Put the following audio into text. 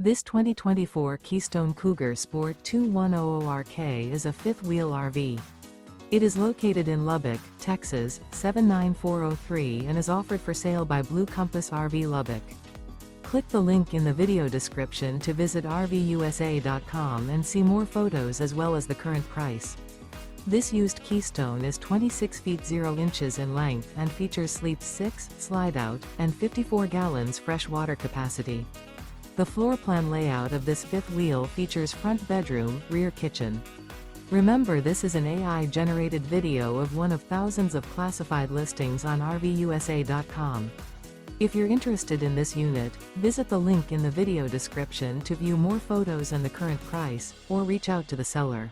This 2024 Keystone Cougar Sport 2100RK is a fifth-wheel RV. It is located in Lubbock, Texas, 79403 and is offered for sale by Blue Compass RV Lubbock. Click the link in the video description to visit RVUSA.com and see more photos as well as the current price. This used Keystone is 26 feet 0 inches in length and features sleep 6, slide-out, and 54 gallons fresh water capacity. The floor plan layout of this fifth wheel features front bedroom, rear kitchen. Remember, this is an AI-generated video of one of thousands of classified listings on RVUSA.com. If you're interested in this unit, visit the link in the video description to view more photos and the current price, or reach out to the seller.